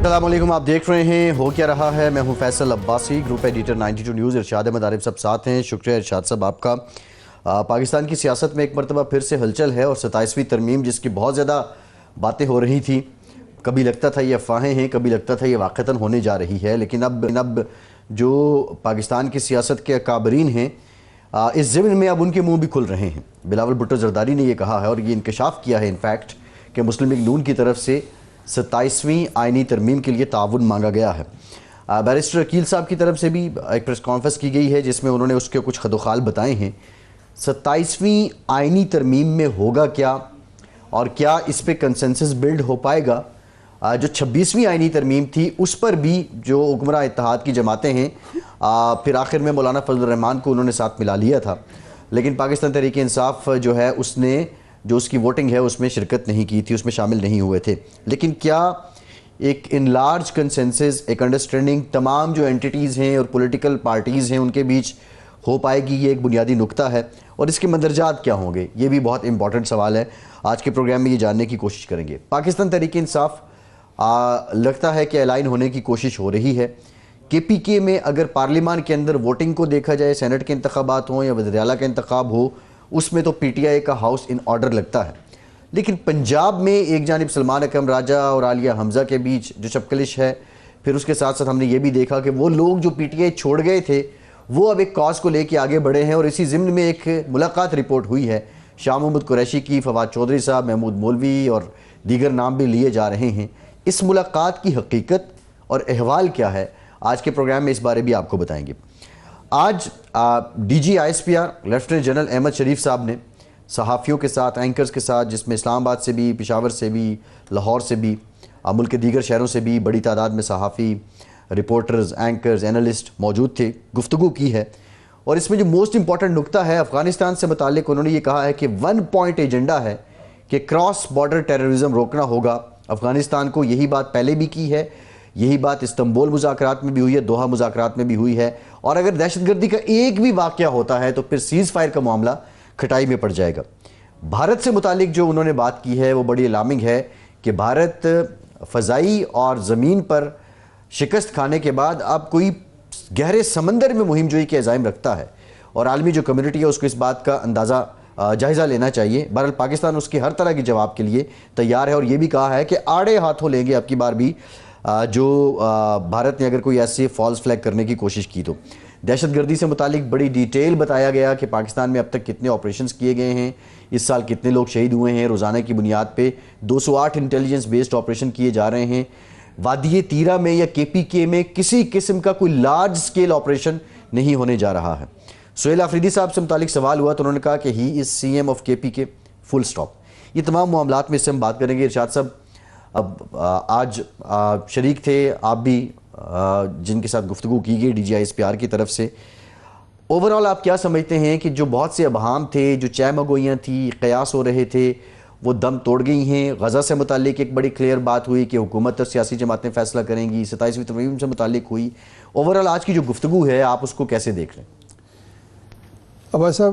अस्सलाम वालेकुम, आप देख रहे हैं हो क्या रहा है। मैं हूं Faisal Abbasi, group editor 92 news. Irshad Ahmad Arif सब साथ हैं। शुक्रिया इरशाद साहब आपका। पाकिस्तान की सियासत में एक मरतबा फिर से हलचल है और 27वीं तरमीम जिसकी बहुत ज़्यादा बातें हो रही थी। कभी लगता था ये अफवाहें हैं, कभी लगता था ये वाक़तन होने जा रही है, लेकिन अब जो पाकिस्तान की सियासत के अकाबरीन हैं इस ज़िम्न में अब उनके मुँह भी खुल रहे हैं। बिलावल भुट्टो ज़रदारी ने यह कहा है और ये इंकशाफ किया है इनफैक्ट कि मुस्लिम लीग नून की तरफ से 27वीं आइनी तरमीम के लिए ताउन मांगा गया है। बैरिस्टर अकील साहब की तरफ से भी एक प्रेस कॉन्फ्रेंस की गई है जिसमें उन्होंने उसके कुछ खदोखाल बताए हैं। 27वीं आइनी तरमीम में होगा क्या और क्या इस पर कंसेंसस बिल्ड हो पाएगा। जो 26वीं आइनी तरमीम थी उस पर भी जो हुक्मरां इत्तेहाद की जमातें हैं फिर आखिर में मौलाना फजल रहमान को उन्होंने साथ मिला लिया था, लेकिन पाकिस्तान तहरीक इंसाफ जो है उसने जो उसकी वोटिंग है उसमें शिरकत नहीं की थी, उसमें शामिल नहीं हुए थे। लेकिन क्या एक इन लार्ज कंसेंसस, एक अंडरस्टैंडिंग तमाम जो एंटिटीज़ हैं और पॉलिटिकल पार्टीज़ हैं उनके बीच हो पाएगी, ये एक बुनियादी नुक्ता है। और इसके मंदरजात क्या होंगे, ये भी बहुत इंपॉर्टेंट सवाल है। आज के प्रोग्राम में ये जानने की कोशिश करेंगे। पाकिस्तान तहरीक इंसाफ लगता है कि अलाइन होने की कोशिश हो रही है। KPK में अगर पार्लियामान के अंदर वोटिंग को देखा जाए, सेनेट के इंतखाबात हों या वज़ीर आला का इंतखाब हो, उसमें तो PTI का हाउस इन ऑर्डर लगता है। लेकिन पंजाब में एक जानिब सलमान अकरम राजा और आलिया हमज़ा के बीच जो चपकलिश है, फिर उसके साथ साथ हमने ये भी देखा कि वो लोग जो PTI छोड़ गए थे वो अब एक कॉज को लेके आगे बढ़े हैं। और इसी ज़िम्न में एक मुलाकात रिपोर्ट हुई है शाह महमूद कुरैशी की, फवाद चौधरी साहब, महमूद मौलवी और दीगर नाम भी लिए जा रहे हैं। इस मुलाकात की हकीकत और अहवाल क्या है, आज के प्रोग्राम में इस बारे भी आपको बताएंगे। आज DG ISPR lieutenant general Ahmad Sharif साहब ने सहाफ़ियों के साथ, एंकर्स के साथ, जिसमें इस्लामाबाद से भी, पेशावर से भी, लाहौर से भी, मुल्क के दीगर शहरों से भी बड़ी तादाद में सहाफ़ी, रिपोर्टर्स, एंकर्स, एनालिस्ट मौजूद थे, गुफ्तगू की है। और इसमें जो मोस्ट इंपॉर्टेंट नुक्ता है अफ़गानिस्तान से मुताल्लिक, उन्होंने ये कहा है कि 1 पॉइंट एजेंडा है कि क्रॉस बॉर्डर टेररिज्म रोकना होगा अफ़गानिस्तान को। यही बात पहले भी की है, यही बात इस्तंबुल मुज़ाकरात में भी हुई है, दोहा मुज़ाकरात में भी हुई है। और अगर दहशतगर्दी का एक भी वाक़या होता है तो फिर सीज़ फायर का मामला खटाई में पड़ जाएगा। भारत से मुतालिक जो उन्होंने बात की है वो बड़ी अलार्मिंग है कि भारत फ़ज़ाई और ज़मीन पर शिकस्त खाने के बाद अब कोई गहरे समंदर में मुहिम जोई के अज़ाइम रखता है और आलमी जो कम्युनिटी है उसको इस बात का अंदाज़ा जायज़ा लेना चाहिए। बहरहाल पाकिस्तान उसकी हर तरह के जवाब के लिए तैयार है और ये भी कहा है कि आड़े हाथों लेंगे अब की बार भी जो भारत ने अगर कोई ऐसी फॉल्स फ्लैग करने की कोशिश की तो। दहशतगर्दी से मुतालिक बड़ी डिटेल बताया गया कि पाकिस्तान में अब तक कितने ऑपरेशंस किए गए हैं, इस साल कितने लोग शहीद हुए हैं। रोज़ाना की बुनियाद पे 208 इंटेलिजेंस बेस्ड ऑपरेशन किए जा रहे हैं। वादी तीरा में या KPK में किसी किस्म का कोई लार्ज स्केल ऑपरेशन नहीं होने जा रहा है। सुहेल आफरीदी साहब से मुतालिक सवाल हुआ तो उन्होंने कहा कि he is CM of KPK, full stop. ये तमाम मामलात में इससे हम बात करेंगे। इरशाद साहब अब आज शरीक थे आप भी, जिनके साथ गुफ्तगू की गई DG ISPR की तरफ से। ओवरऑल आप क्या समझते हैं कि जो बहुत से अबहाम थे, जो चहमगोइयाँ थी, कयास हो रहे थे, वो दम तोड़ गई हैं। गज़ा से मुतालिक एक बड़ी क्लियर बात हुई कि हुकूमत और सियासी जमातें फ़ैसला करेंगी। 27वीं तरमीम से मुतालिक हुई। ओवरऑल आज की जो गुफ्तगू है आप उसको कैसे देख रहे हैं? अब ऐसा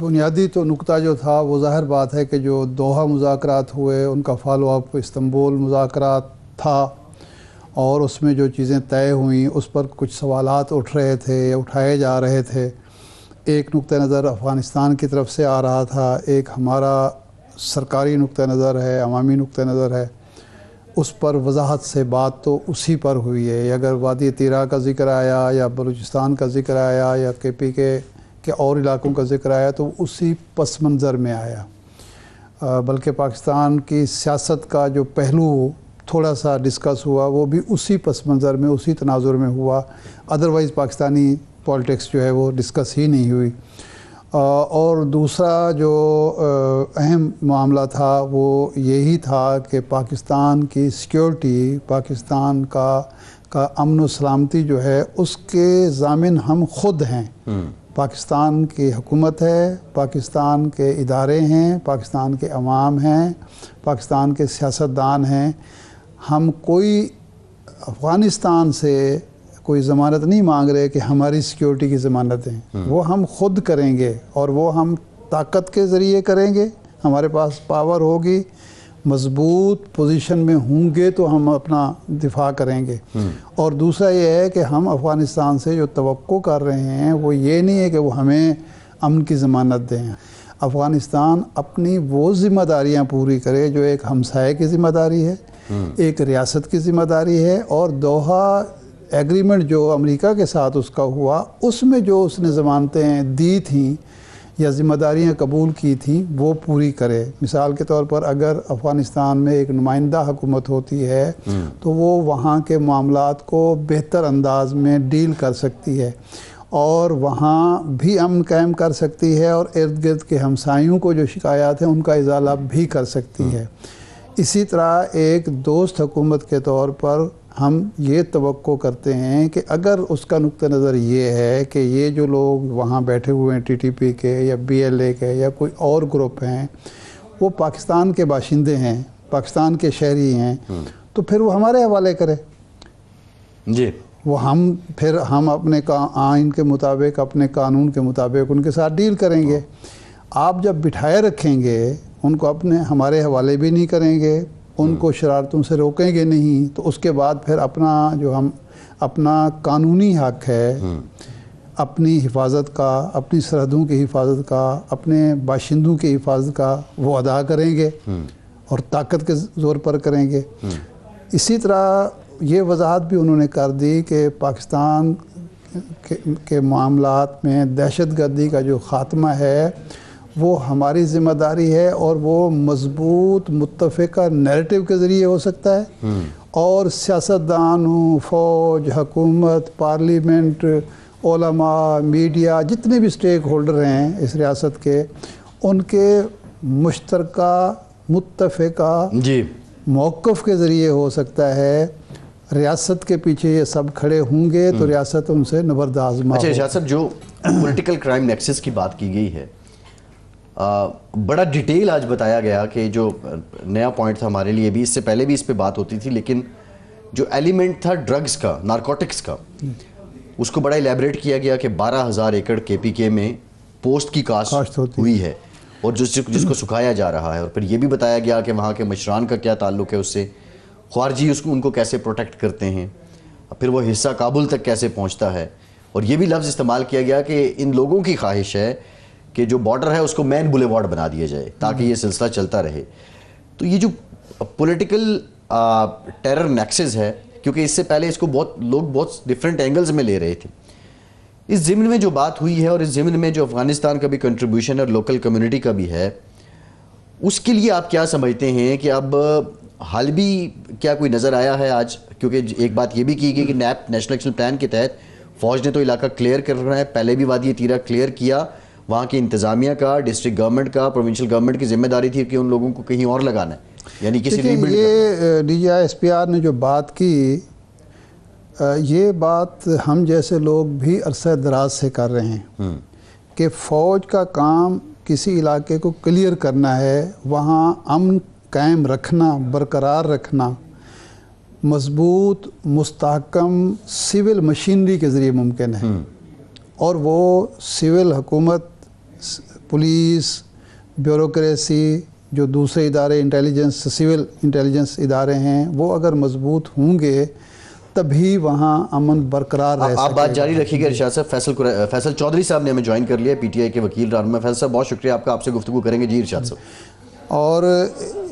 बुनियादी तो नुक्ता जो था वो ज़ाहिर बात है कि जो दोहा मुज़ाकरात हुए उनका फॉलो अप इस्तंबुल मुज़ाकरात था और उसमें जो चीज़ें तय हुई उस पर कुछ सवालात उठ रहे थे या उठाए जा रहे थे। एक नुक्ता नज़र अफ़गानिस्तान की तरफ से आ रहा था, एक हमारा सरकारी नुक्ता नज़र है, अवामी नुक्ता नज़र है। उस पर वजाहत से बात तो उसी पर हुई है। अगर वादी तीरा का ज़िक्र आया या बलूचिस्तान का ज़िक्र आया या KPK के और इलाकों का ज़िक्र आया तो उसी पस मंज़र में आया। बल्कि पाकिस्तान की सियासत का जो पहलू थोड़ा सा डिस्कस हुआ वो भी उसी पस मंज़र में, उसी तनाजुर में हुआ। अदरवाइज़ पाकिस्तानी पॉलिटिक्स जो है वो डिस्कस ही नहीं हुई। और दूसरा जो अहम मामला था वो यही था कि पाकिस्तान की सिक्योरिटी, पाकिस्तान का अमन व सलामती जो है उसके ज़ामिन हम खुद हैं। पाकिस्तान की हुकूमत है, पाकिस्तान के इदारे हैं, पाकिस्तान के अवाम हैं, पाकिस्तान के सियासतदान हैं। हम कोई अफ़गानिस्तान से कोई ज़मानत नहीं मांग रहे कि हमारी सिक्योरिटी की ज़मानत दें। वो हम खुद करेंगे और वो हम ताकत के ज़रिए करेंगे। हमारे पास पावर होगी, मजबूत पोजीशन में होंगे तो हम अपना दिफा करेंगे। और दूसरा ये है कि हम अफ़गानिस्तान से जो तवक्को कर रहे हैं वो ये नहीं है कि वो हमें अमन की ज़मानत दें। अफ़गानिस्तान अपनी वो ज़िम्मेदारियाँ पूरी करे जो एक हमसाये की ज़िम्मेदारी है, एक रियासत की ज़िम्मेदारी है, और दोहा एग्रीमेंट जो अमेरिका के साथ उसका हुआ उसमें जो उसने ज़मानतें दी थी या ज़िम्मेदारियाँ कबूल की थी वो पूरी करे। मिसाल के तौर पर अगर अफ़गानिस्तान में एक नुमाइंदा हुकूमत होती है तो वो वहाँ के मामलात को बेहतर अंदाज में डील कर सकती है और वहाँ भी अमन कायम कर सकती है और इर्द गिर्द के हमसायों को जो शिकायत हैं उनका इजाला भी कर सकती है। इसी तरह एक दोस्त हुकूमत के तौर पर हम ये तवक्को करते हैं कि अगर उसका नुक्ता नज़र ये है कि ये जो लोग वहाँ बैठे हुए हैं TTP के या BLA के या कोई और ग्रुप हैं वो पाकिस्तान के बाशिंदे हैं, पाकिस्तान के शहरी हैं, तो फिर वो हमारे हवाले करे जी। वो हम अपने आइन के मुताबिक, अपने कानून के मुताबिक उनके साथ डील करेंगे। आप जब बिठाए रखेंगे उनको अपने हमारे हवाले भी नहीं करेंगे, उनको शरारतों से रोकेंगे नहीं, तो उसके बाद फिर अपना कानूनी हक है अपनी हिफाजत का, अपनी सरहदों की हिफाजत का, अपने बाशिंदों की हिफाजत का वो अदा करेंगे और ताकत के ज़ोर पर करेंगे। इसी तरह ये वजाहत भी उन्होंने कर दी कि पाकिस्तान के मामलात में दहशतगर्दी का जो ख़ात्मा है वो हमारी ज़िम्मेदारी है और वो मजबूत मुत्तफ़िका नैरेटिव के ज़रिए हो सकता है और सियासतदानों, फ़ौज, हुकूमत, पार्लियामेंट, उलमा, मीडिया, जितने भी स्टेक होल्डर हैं इस रियासत के, उनके मुश्तरका मुत्तफ़िका मौक़िफ़ के ज़रिए हो सकता है। रियासत के पीछे ये सब खड़े होंगे तो रियासत उनसे नबरदाज़मा। अच्छा इरशाद साहब, जो पॉलिटिकल क्राइम नेक्सस की बात की गई है, बड़ा डिटेल आज बताया गया कि जो नया पॉइंट था हमारे लिए भी, इससे पहले भी इस पे बात होती थी, लेकिन जो एलिमेंट था ड्रग्स का, नारकोटिक्स का, उसको बड़ा इलेबरेट किया गया कि 12,000 एकड़ KPK में पोस्ट की कास्ट हुई है और जिसको सुखाया जा रहा है। और फिर ये भी बताया गया कि वहाँ के मशरान का क्या ताल्लुक़ है उससे, ख्वारजी उनको कैसे प्रोटेक्ट करते हैं, फिर वो हिस्सा काबुल तक कैसे पहुँचता है। और ये भी लफ्ज़ इस्तेमाल किया गया कि इन लोगों की ख्वाहिश है कि जो बॉर्डर है उसको मैन बुलेवार्ड बना दिया जाए ताकि ये सिलसिला चलता रहे। तो ये जो पॉलिटिकल टेरर नेक्सस है, क्योंकि इससे पहले इसको लोग बहुत डिफरेंट एंगल्स में ले रहे थे, इस ज़िम्न में जो बात हुई है और इस ज़िम्न में जो अफ़गानिस्तान का भी कंट्रीब्यूशन है और लोकल कम्युनिटी का भी है, उसके लिए आप क्या समझते हैं कि अब हाल भी क्या कोई नज़र आया है आज? क्योंकि एक बात ये भी की गई कि नैप नेशनल एक्शन प्लान के तहत फ़ौज ने तो इलाका क्लियर करना है, पहले भी वादी तीरा क्लियर किया, वहाँ की इंतज़ामिया का, डिस्ट्रिक्ट गवर्नमेंट का, प्रोविंशियल गवर्नमेंट की जिम्मेदारी थी कि उन लोगों को कहीं और लगाना है, यानी किसी ये DGI SPR ने जो बात की, ये बात हम जैसे लोग भी अरसा दराज से कर रहे हैं कि फ़ौज का काम किसी इलाके को क्लियर करना है, वहाँ अमन कायम रखना, बरकरार रखना, मजबूत मुस्तहकम सिविल मशीनरी के ज़रिए मुमकिन है। और वो सिविल हुकूमत, पुलिस, ब्यूरोक्रेसी, जो दूसरे इदारे इंटेलिजेंस, सिविल इंटेलिजेंस इदारे हैं, वो अगर मजबूत होंगे तभी वहाँ अमन बरकरार रह सकेगा। आप बात जारी रखिएगा इरशाद साहब। फैसल चौधरी साहब ने हमें ज्वाइन कर लिया, PTI के वकील रहनुमा। फैसल साहब बहुत शुक्रिया आपका, आपसे गुफ्तगू करेंगे। जी इरशाद साहब।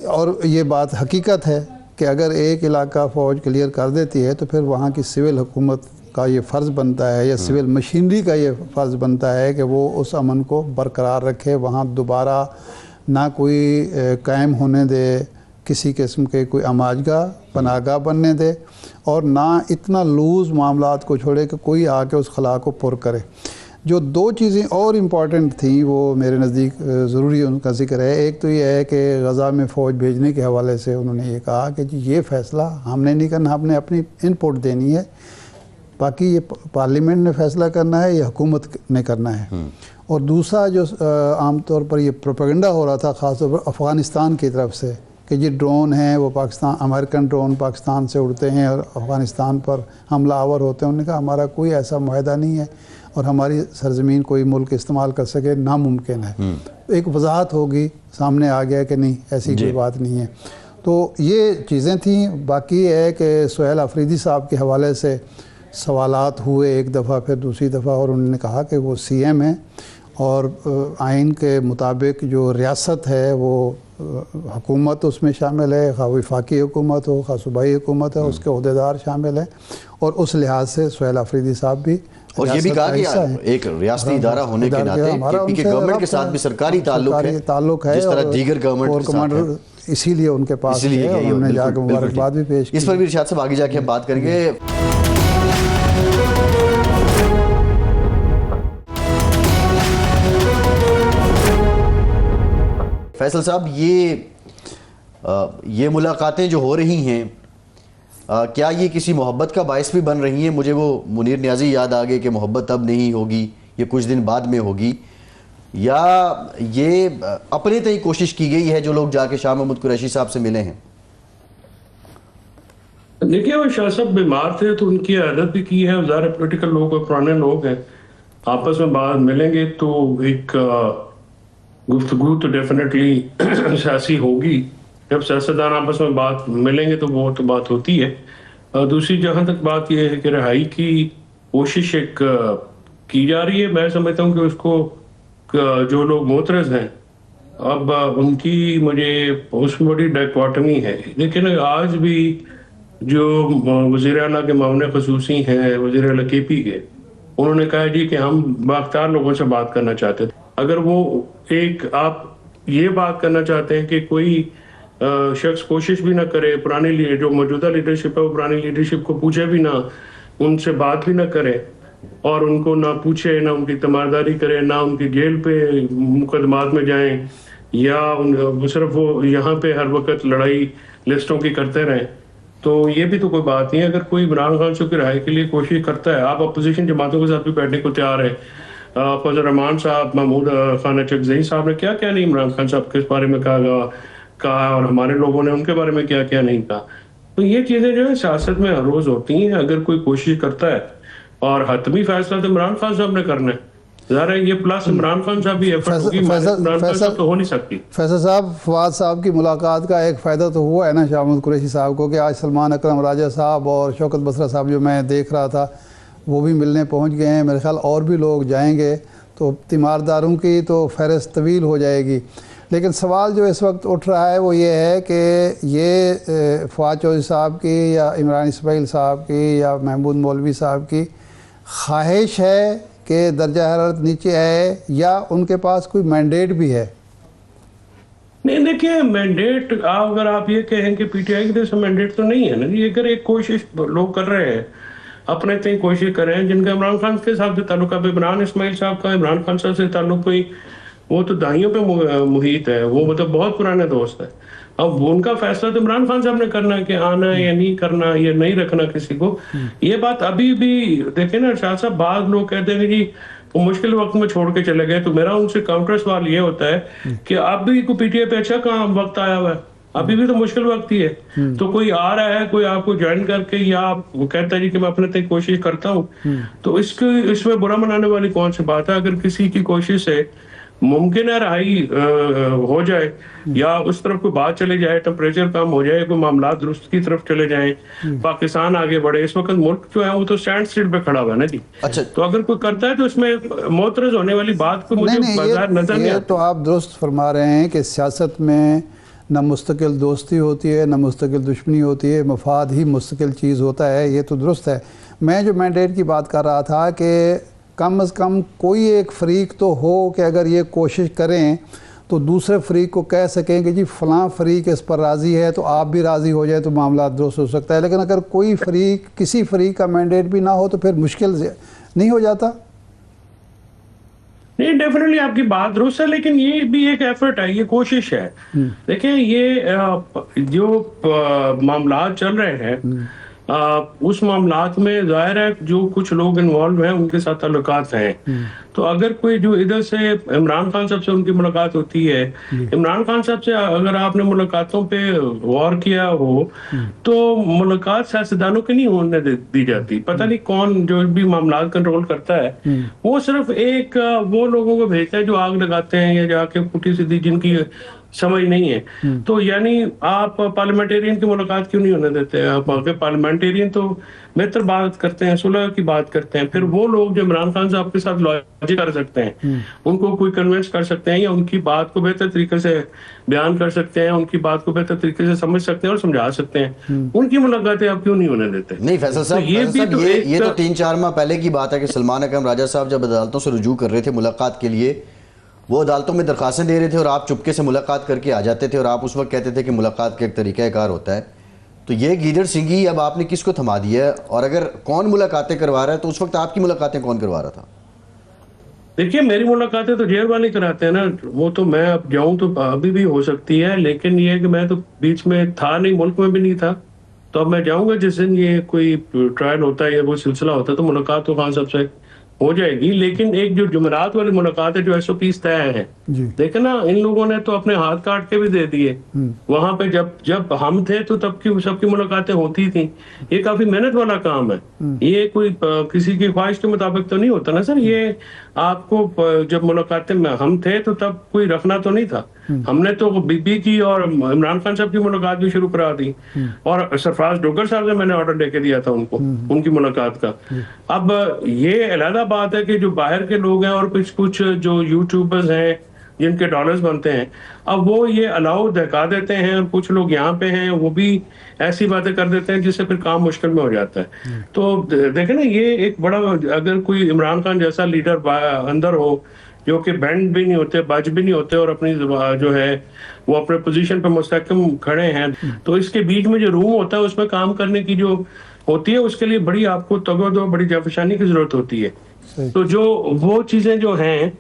और ये बात हकीकत है कि अगर एक इलाका फ़ौज क्लियर कर देती है तो फिर वहाँ की सिविल हुकूमत का ये फ़र्ज़ बनता है या सिविल मशीनरी का ये फ़र्ज़ बनता है कि वो उस अमन को बरकरार रखे, वहाँ दोबारा ना कोई कायम होने दे, किसी किस्म के कोई अमाजगा पनाहगाह बनने दे, और ना इतना लूज़ मामलात को छोड़े कि कोई आके उस खला को पुर करे। जो दो चीज़ें और इम्पॉर्टेंट थी वो मेरे नज़दीक ज़रूरी उनका ज़िक्र है। एक तो ये है कि गज़ा में फ़ौज भेजने के हवाले से उन्होंने ये कहा कि जी ये फ़ैसला हमने नहीं करना, हमने अपनी इनपुट देनी है, बाकी ये पार्लियामेंट ने फ़ैसला करना है, ये हुकूमत ने करना है। और दूसरा जो आम तौर पर ये प्रोपेगेंडा हो रहा था ख़ास तौर पर अफ़गानिस्तान की तरफ से कि जी ड्रोन हैं वो पाकिस्तान, अमेरिकन ड्रोन पाकिस्तान से उड़ते हैं और अफ़गानिस्तान पर हमलावर होते हैं। उन्होंने कहा हमारा कोई ऐसा मुआहदा नहीं है और हमारी सरजमीन कोई मुल्क इस्तेमाल कर सके नामुमकिन है। एक वजाहत होगी, सामने आ गया कि नहीं ऐसी कोई बात नहीं है। तो ये चीज़ें थी। बाकी है कि सुहेल अफरीदी साहब के हवाले से सवालात हुए एक दफ़ा, फिर दूसरी दफ़ा, और उन्होंने कहा कि वो CM हैं और आइन के मुताबिक जो रियासत है वो हुकूमत उसमें शामिल है, खा वफाकी हुकूमत हो खा सूबाई हुकूमत है, उसके अहदेदार शामिल हैं। और उस लिहाज से सुहेल अफरीदी साहब भी, और ये भी कहा कि एक रियासती इदारा होने के नाते KP के गवर्नमेंट के साथ भी सरकारी ताल्लुक है, जिस तरह दीगर गवर्नमेंट के साथ है, इसीलिए उनके पास उन्होंने जाकर मुबारकबाद भी पेश की। इस पर भी इरशाद साहब आगे जाके हम बात करेंगे। फैसल साहब, ये मुलाकातें जो हो रही हैं, क्या ये किसी मोहब्बत का बायस भी बन रही हैं? मुझे वो मुनीर नियाज़ी याद आ गए कि मोहब्बत अब नहीं होगी, ये कुछ दिन बाद में होगी, या ये अपने तय कोशिश की गई है जो लोग जाके शाह महमूद कुरैशी साहब से मिले हैं? देखिए, वो शाह साहब बीमार थे तो उनकी आदत भी की है, ज़ाहिर पॉलिटिकल लोग और पुराने लोग हैं, आपस में बात मिलेंगे तो एक गुफ्तगू तो डेफिनेटली सियासी होगी। जब सियासतदान आपस में बात मिलेंगे तो वो तो बात होती है। दूसरी जहां तक बात यह है कि रिहाई की कोशिश एक की जा रही है, मैं समझता हूँ कि उसको जो लोग मोतरज़ हैं अब उनकी मुझे उसमें बड़ी डायकॉटमी है। लेकिन आज भी जो वज़ीर आला के मामले खसूसी हैं, वज़ीर आला KP के, उन्होंने कहा जी कि हम बाख्तार लोगों से बात करना चाहते थे। अगर वो एक आप ये बात करना चाहते हैं कि कोई शख्स कोशिश भी ना करे, पुरानी जो मौजूदा लीडरशिप है वो पुरानी लीडरशिप को पूछे भी ना, उनसे बात भी ना करे और उनको ना पूछे, ना उनकी तमारदारी करे, ना उनकी जेल पे मुकदमात में जाएं, या सिर्फ वो यहाँ पे हर वक्त लड़ाई लिस्टों की करते रहें, तो ये भी तो कोई बात नहीं है। अगर कोई इमरान खान साहब की रिहाई के लिए कोशिश करता है, आप अपोजिशन जमातों के साथ भी बैठने को तैयार है। फजल रहमान साहब, महमूद खान चकजई साहब ने क्या क्या नहीं इमरान खान साहब के बारे में कहा और हमारे लोगों ने उनके बारे में क्या क्या नहीं कहा। तो ये चीजें जो है सियासत में हर रोज होती हैं। अगर कोई कोशिश करता है और हतमी फैसला तो इमरान खान साहब ने करना है, ज़ाहिर है ये प्लस इमरान खान साहब भी एफर्ट होगी, इमरान खान साहब तो हो नहीं सकती। फैसल साहब, फवाद साहब की मुलाकात का एक फ़ायदा तो हुआ है ना शाह महमूद कुरैशी साहब को, कि आज सलमान अकरम राजा साहब और शौकत बसरा साहब जो मैं देख रहा था वो भी मिलने पहुंच गए हैं। मेरे ख्याल और भी लोग जाएंगे तो तीमारदारों की तो फहरिस्त तवील हो जाएगी। लेकिन सवाल जो इस वक्त उठ रहा है वो ये है कि ये फवाद चौधरी साहब की या इमरान इस्माइल साहब की या महमूद मौलवी साहब की ख्वाहिश है कि दर्जा हरारत नीचे आए, या उनके पास कोई मैंडेट भी है? नहीं, देखिए मैंडेट अगर आप ये कहें कि PTI की तरफ से मैंडेट तो नहीं है ना। ये अगर एक कोशिश लोग कर रहे हैं, अपने तय कोशिश कर रहे हैं, जिनका इमरान खान के साथ ताल्लुक है, इमरान इस्माइल साहब का इमरान खान साहब से ताल्लुक कोई, वो तो दाइयों पे मुहित है, वो मतलब बहुत पुराने दोस्त है। अब उनका फैसला तो इमरान खान साहब ने करना है कि आना है या नहीं करना, या नहीं रखना किसी को। ये बात अभी भी देखे ना शाह साहब, बाद लोग कहते हैं कि जी वो मुश्किल वक्त में छोड़ के चले गए, तो मेरा उनसे काउंटर सवाल ये होता है कि अब भी को PTI पे अच्छा कहाँ वक्त आया हुआ है, अभी भी तो मुश्किल वक्त ही है। तो कोई आ रहा है, कोई आपको ज्वाइन करके, या आप वो कहता है जी कि मैं अपने तक कोशिश करता हूँ, तो इसमें बुरा मनाने वाली कौन सी बात है? अगर किसी की कोशिश से मुमकिन है रहाई हो जाए, या उस तरफ कोई बात चले जाए, टेम्परेचर कम हो जाए, कोई मामला दुरुस्त की तरफ चले जाएं, पाकिस्तान आगे बढ़े। इस वक्त मुल्क जो है वो तो स्टैंड स्टिल पे खड़ा हुआ है ना जी। अच्छा, तो अगर कोई करता है तो इसमें मोतरज होने वाली बात को मुझे नजर नहीं आती। तो आप दुरुस्त फरमा रहे हैं कि सियासत में न मुस्तकिल दोस्ती होती है, न मुस्तकिल दुश्मनी होती है, मफाद ही मुस्तकिल चीज़ होता है, ये तो दुरुस्त है। मैं जो मैंडेट की बात कर रहा था कि कम अज़ कम कोई एक फ़रीक तो हो कि अगर ये कोशिश करें तो दूसरे फ़रीक को कह सकें कि जी फ़लाँ फ़रीक इस पर राज़ी है तो आप भी राज़ी हो जाए, तो मामला दुरुस्त हो सकता है। लेकिन अगर कोई फ़रीक, किसी फ़रीक का मैंडेट भी ना हो तो फिर मुश्किल नहीं हो जाता? नहीं, डेफिनेटली आपकी बात दुरुस्त है, लेकिन ये भी एक एफर्ट है, ये कोशिश है। देखिए ये जो मामला चल रहे हैं, उस मामलात में जाहिर है जो कुछ लोग इन्वॉल्व हैं उनके साथ ताल्लुकात हैं। तो अगर कोई जो इधर से इमरान खान साहब से उनकी मुलाकात होती है, इमरान खान साहब से अगर आपने मुलाकातों पे गौर किया हो तो मुलाकात सियासतदानों की नहीं होने दी जाती। पता नहीं कौन जो भी मामला कंट्रोल करता है, वो सिर्फ एक वो लोगों को भेजता है जो आग लगाते हैं या जाके पुठी सीधी जिनकी समझ नहीं है। तो यानी आप पार्लियामेंटेरियन की मुलाकात क्यों नहीं होने देते? आप आगे पार्लियामेंटेरियन तो बेहतर बात करते हैं, सुलह की बात करते हैं। फिर वो लोग जो इमरान खान साहब के साथ लॉजिक कर सकते हैं, उनको कोई कन्विंस कर सकते हैं या उनकी बात को बेहतर तरीके से बयान कर सकते हैं, उनकी बात को बेहतर तरीके से समझ सकते हैं और समझा सकते हैं, उनकी मुलाकातें आप क्यों नहीं होने देते? नहीं फैसल साहब, तो ये भी तो ये तो 3-4 माह पहले की बात है कि सलमान अकरम राजा साहब जब अदालतों से रुजू कर रहे थे मुलाकात के लिए, वो अदालतों में दरखास्तें दे रहे थे और आप चुपके से मुलाकात करके आ जाते थे और आप उस वक्त कहते थे कि मुलाकात का एक तरीक़ाकार होता है। तो ये गीदड़ सिंगी अब आपने किसको थमा दिया है? और अगर कौन मुलाकातें करवा रहा है तो उस वक्त आपकी मुलाकातें कौन करवा रहा था? देखिए, मेरी मुलाकातें तो जेल वाले कराते हैं ना। वो तो मैं अब जाऊं तो अभी भी हो सकती है, लेकिन ये है कि मैं तो बीच में था नहीं, मुल्क में भी नहीं था। तो अब मैं जाऊंगा जिस दिन ये कोई ट्रायल होता है या कोई सिलसिला होता है तो मुलाकात तो खान साहब से हो जाएगी। लेकिन एक जो जुमेरात वाली मुलाकात है, जो SOPs तय है, देखे ना, इन लोगों ने तो अपने हाथ काट के भी दे दिए। वहां पे जब हम थे तो तब की सबकी मुलाकातें होती थी। ये काफी मेहनत वाला काम है, ये कोई किसी की ख्वाहिश के मुताबिक तो नहीं होता ना सर। ये आपको जब मुलाकातें में हम थे तो तब कोई रखना तो नहीं था। हमने तो बीबी की और इमरान खान साहब की मुलाकात भी शुरू करा दी और सरफराज डोगर साहब से मैंने ऑर्डर लेके दिया था उनको, उनकी मुलाकात का। अब ये अलग बात है कि जो बाहर के लोग हैं और कुछ जो यूट्यूबर्स हैं जिनके डॉलर्स बनते हैं, अब वो ये अलाउ दहका देते हैं और कुछ लोग यहाँ पे हैं वो भी ऐसी बातें कर देते हैं जिससे फिर काम मुश्किल में हो जाता है। तो देखे ना, ये एक बड़ा, अगर कोई इमरान खान जैसा लीडर अंदर हो जो कि बैंड भी नहीं होते, बज भी नहीं होते और अपनी जो है वो अपने पोजीशन पे मुस्तहकम खड़े हैं, तो इसके बीच में जो रूम होता है उसमें काम करने की जो होती है उसके लिए बड़ी आपको तगड़ो बड़ी जाफशानी की जरूरत होती है। तो जो वो चीजें जो हैं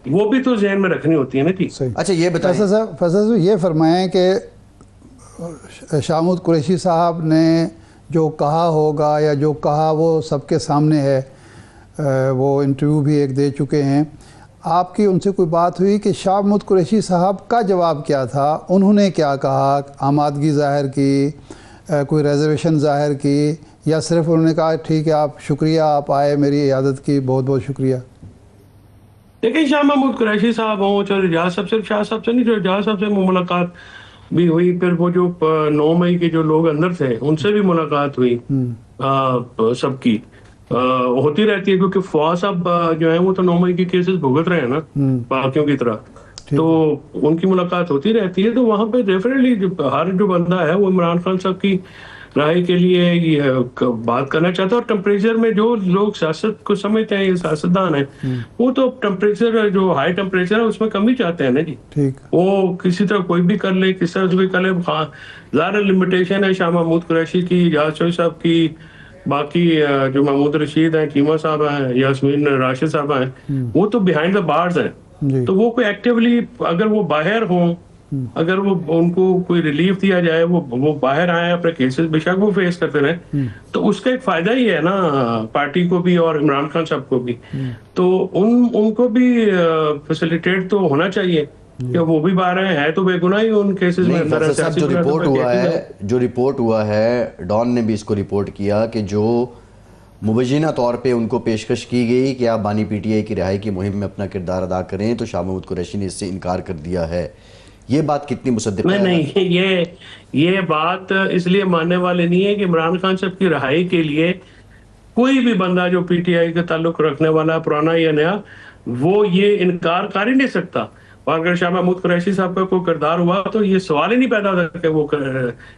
वो भी तो ज़हन में रखनी होती है ना जी। अच्छा ये बताएं फैसल साहब ये फरमाएं कि शाहमूद कुरैशी साहब ने जो कहा होगा या जो कहा वो सबके सामने है, वो इंटरव्यू भी एक दे चुके हैं। आपकी उनसे कोई बात हुई कि शाहमूद कुरैशी साहब का जवाब क्या था? उन्होंने क्या कहा? आमादगी ज़ाहिर की, कोई रिजर्वेशन ज़ाहिर की, या सिर्फ उन्होंने कहा ठीक है आप शुक्रिया, आप आए, मेरी इयादत की बहुत बहुत शुक्रिया? देखिए, शाह महमूद कुरैशी साहब हों चाहे रियाज साहब, सिर्फ शाह साहब से नहीं, रियाज साहब से मुलाकात भी हुई। फिर वो जो 9 मई के जो लोग अंदर थे उनसे भी मुलाकात हुई, सबकी होती रहती है, क्योंकि फवाद साहब जो है वो तो 9 मई के केसेस भुगत रहे हैं ना बाकियों की तरह, तो उनकी मुलाकात होती रहती है। तो वहां पे डेफिनेटली हर जो बंदा है वो इमरान खान साहब की राय के लिए ये बात करना चाहता है। और टेम्परेचर में जो लोग सियासत को समझते हैं, ये सियासतदान है, वो तो टेम्परेचर जो हाई टेम्परेचर है उसमें कमी चाहते हैं ना जी। वो किसी तरह कोई भी कर ले, किस तरह से भी कर ले। ज़्यादा लिमिटेशन है शाह महमूद कुरैशी की, याद शोई साहब की, बाकी जो महमूद रशीद हैं, चीमा साहब हैं, यास्मीन राशिद साहब हैं, वो तो बिहाइंड द बार्स हैं। तो वो कोई एक्टिवली अगर वो बाहर हों, अगर वो उनको कोई रिलीफ दिया जाए, वो बाहर आए, अपने केसेस बेशक वो फेस करते रहे, तो उसका एक फायदा ही है ना पार्टी को भी और इमरान खान साहब को भी। तो उनको भी फैसिलिटेट तो होना चाहिए कि वो भी बाहर आए हैं, तो बेगुनाह ही उन केसेस में अंदर है। जो रिपोर्ट हुआ है, डॉन ने भी इसको रिपोर्ट किया कि जो मुबैना तौर पे उनको पेशकश की गई कि आप बानी PTI की रिहाई की मुहिम में अपना किरदार अदा करें, तो शाह महमूद कुरैशी ने इससे इनकार कर दिया है। ये बात कितनी मुसद्दिक है? नहीं, ये बात इसलिए मानने वाले नहीं है कि इमरान खान साहब की रिहाई के लिए कोई भी बंदा जो PTI के ताल्लुक रखने वाला पुराना या नया, वो ये इनकार कर ही नहीं सकता। और अगर शाह महमूद कुरैशी साहब का कोई किरदार हुआ तो ये सवाल ही नहीं पैदा होता कि वो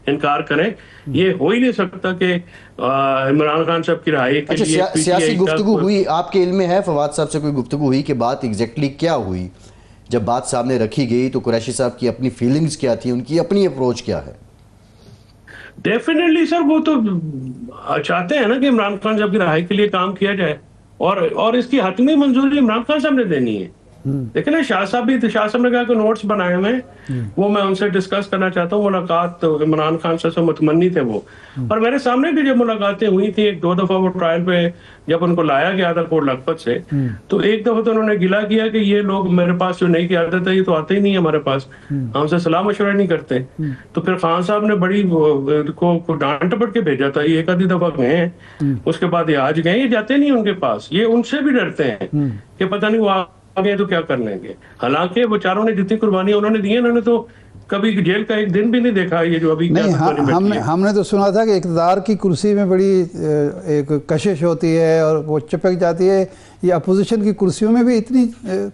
इनकार करें। ये हो ही नहीं सकता कि इमरान खान साहब की रिहाई के लिए सियासी गुफ्तगू हुई? आपके इल्म में है फवाद साहब से कोई गुफ्तगू हुई कि बात एग्जैक्टली क्या हुई? जब बात सामने रखी गई तो कुरैशी साहब की अपनी फीलिंग्स क्या थी, उनकी अपनी अप्रोच क्या है? डेफिनेटली सर, वो तो चाहते हैं ना कि इमरान खान साहब की रिहाई के लिए काम किया जाए, और इसकी हतमी मंजूरी इमरान खान साहब ने देनी है। लेकिन ना शाह साहब भी, तो शाह साहब ने कहा कि नोट्स बनाए हुए हैं, वो मैं उनसे डिस्कस करना चाहता हूँ। मुलाकात तो इमरान खान से मुतमन्नी थे वो, और मेरे सामने भी जब मुलाकातें हुई थी, एक दो दफा वो ट्रायल पे जब उनको लाया गया था कोट लखपत से, तो एक दफा तो उन्होंने गिला किया कि ये लोग मेरे पास जो नई क़यादत है ये तो आते ही नहीं है हमारे पास, हमसे सलाह मशवरा नहीं करते। तो फिर खान साहब ने बड़ी को डांट डपट के भेजा था, ये एक आधी दफा गए हैं, उसके बाद ये आज गए, ये जाते नहीं उनके पास, ये उनसे भी डरते हैं कि पता नहीं वो आ गए तो क्या कर लेंगे। हालांकि बेचारों ने जितनी कुर्बानी उन्होंने दी है, उन्होंने तो कभी जेल का एक दिन भी नहीं देखा, ये जो अभी नहीं, हमने तो सुना था कि इक़्तिदार की कुर्सी में बड़ी एक कशिश होती है और वो चिपक जाती है। ये अपोजिशन की कुर्सियों में भी इतनी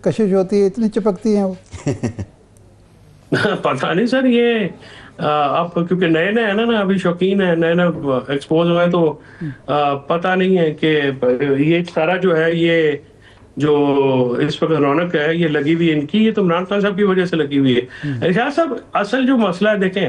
कशिश होती है, इतनी चिपकती हैं वो? पता नहीं सर, ये आप क्योंकि नए नए है ना अभी शौकीन है, नए नए एक्सपोज हुए, तो पता नहीं है कि ये सारा जो है, ये जो इस पर रौनक है ये लगी हुई इनकी, ये तो इमरान खान साहब की वजह से लगी हुई है। इरशाद साहब, असल जो मसला है देखें,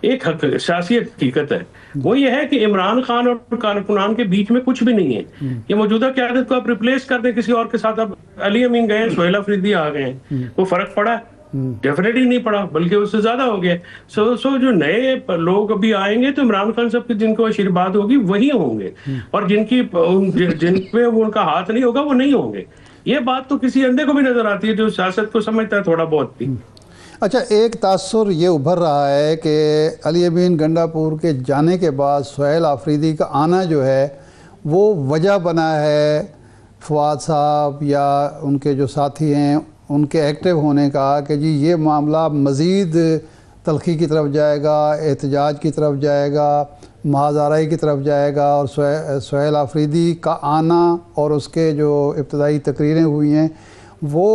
एक सियासी हकीकत है, वो ये है कि इमरान खान और कारकुनान के बीच में कुछ भी नहीं है। ये मौजूदा क़यादत को आप रिप्लेस कर दें किसी और के साथ, अब अली अमीन गए, सुहेल अफरीदी आ गए, वो फर्क पड़ा? डेफिनेटली नहीं पड़ा, बल्कि उससे ज्यादा हो गया। सो जो नए लोग अभी आएंगे तो इमरान खान साहब की जिनको आशीर्वाद होगी वही होंगे, और जिन पे उनका हाथ नहीं होगा वो नहीं होंगे। ये बात तो किसी अंधे को भी नजर आती है जो सियासत को समझता है थोड़ा बहुत भी। अच्छा, एक तासुर ये उभर रहा है कि अली अमीन गंडापुर के जाने के बाद सुहेल आफरीदी का आना जो है वो वजह बना है फवाद साहब या उनके जो साथी हैं उनके एक्टिव होने का, कि जी ये मामला मज़ीद तलखी की तरफ जाएगा, एहतजाज की तरफ जाएगा, महाज़ाराई की तरफ जाएगा, और सुहेल आफरीदी का आना और उसके जो इब्तदाई तकरीरें हुई हैं वो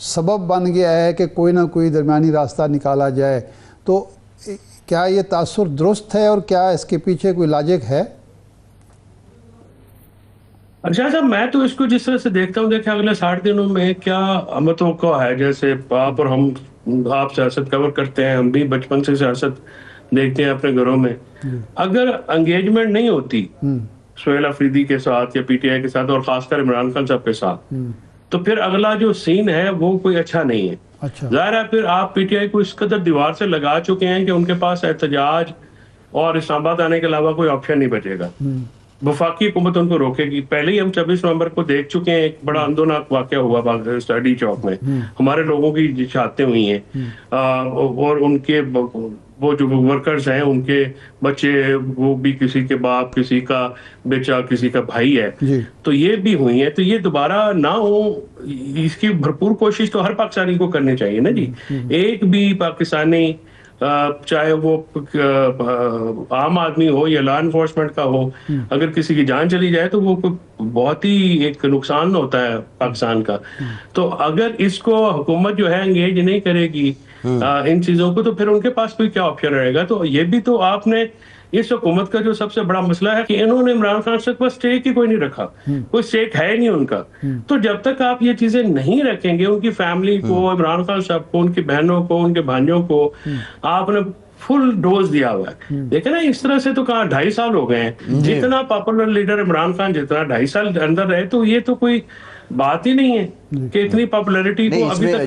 सबब बन गया है कि कोई ना कोई दरमियानी रास्ता निकाला जाए। तो क्या ये तासुर दुरुस्त है और क्या इसके पीछे कोई लॉजिक है? अच्छा साहब, मैं तो इसको जिस तरह से देखता हूँ, देखें अगले 60 दिनों में क्या मतवक्को है। जैसे आप और हम, आप सियासत कवर करते हैं, हम भी बचपन से सियासत देखते हैं अपने घरों में। अगर एंगेजमेंट नहीं होती सुहेल अफरीदी के साथ या पीटीआई के साथ, और खासकर इमरान खान साहब के साथ, तो फिर अगला जो सीन है वो कोई अच्छा नहीं है। अच्छा, जाहिर है फिर आप पीटीआई को इस कदर दीवार से लगा चुके हैं कि उनके पास एहतजाज और इस्लामाबाद आने के अलावा कोई ऑप्शन नहीं बचेगा। वफाकी हुकूमत उनको रोकेगी। पहले ही हम 24 नवंबर को देख चुके हैं, एक बड़ा आंदोलनाक वाकया हुआ स्टडी चौक में, हमारे लोगों की शहादतें हुई हैं, और उनके वो जो वर्कर्स हैं उनके बच्चे, वो भी किसी के बाप, किसी का बेटा, किसी का भाई है, तो ये भी हुई है। तो ये दोबारा ना हो, इसकी भरपूर कोशिश तो हर पाकिस्तानी को करनी चाहिए ना जी। एक भी पाकिस्तानी, चाहे वो आम आदमी हो या लॉ एनफोर्समेंट का हो, अगर किसी की जान चली जाए तो वो बहुत ही एक नुकसान होता है पाकिस्तान का। तो अगर इसको हुकूमत जो है एंगेज नहीं करेगी इन चीजों को, तो फिर उनके पास कोई क्या ऑप्शन रहेगा। तो ये भी तो आपने, इस हुकूमत का जो सबसे बड़ा मसला है कि इन्होंने इमरान खान से बस स्टेक ही कोई नहीं रखा, कोई स्टेक है नहीं उनका। तो जब तक आप ये चीजें नहीं रखेंगे, उनकी फैमिली को, इमरान खान साहब को, उनकी बहनों को, उनके भांजों को आपने फुल डोज दिया हुआ है। देखे ना, इस तरह से तो कहा 2.5 साल हो गए हैं। जितना पॉपुलर लीडर इमरान खान जितना 2.5 साल अंदर रहे, तो ये तो कोई बात ही नहीं है कि इतनी पॉपुलैरिटी को अभी तक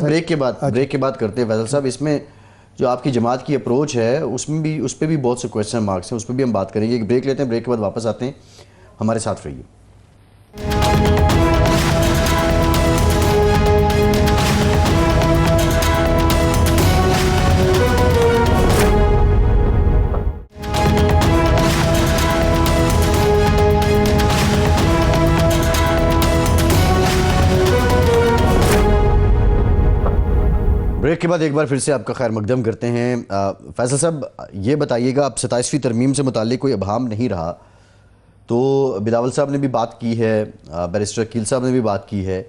ब्रेक के बाद करते हैं फैसल साहब। इसमें जो आपकी जमात की अप्रोच है उसमें भी, उस पर भी बहुत से क्वेश्चन मार्क्स हैं, उस पर भी हम बात करेंगे। एक ब्रेक लेते हैं, ब्रेक के बाद वापस आते हैं, हमारे साथ रहिए। ब्रेक के बाद एक बार फिर से आपका खैर मकदम करते हैं। फैसल साहब, ये बताइएगा, अब 27वीं तरमीम से मुताल्लिक कोई अभाम नहीं रहा, तो बिलावल साहब ने भी बात की है, बैरिस्टर अकील साहब ने भी बात की है,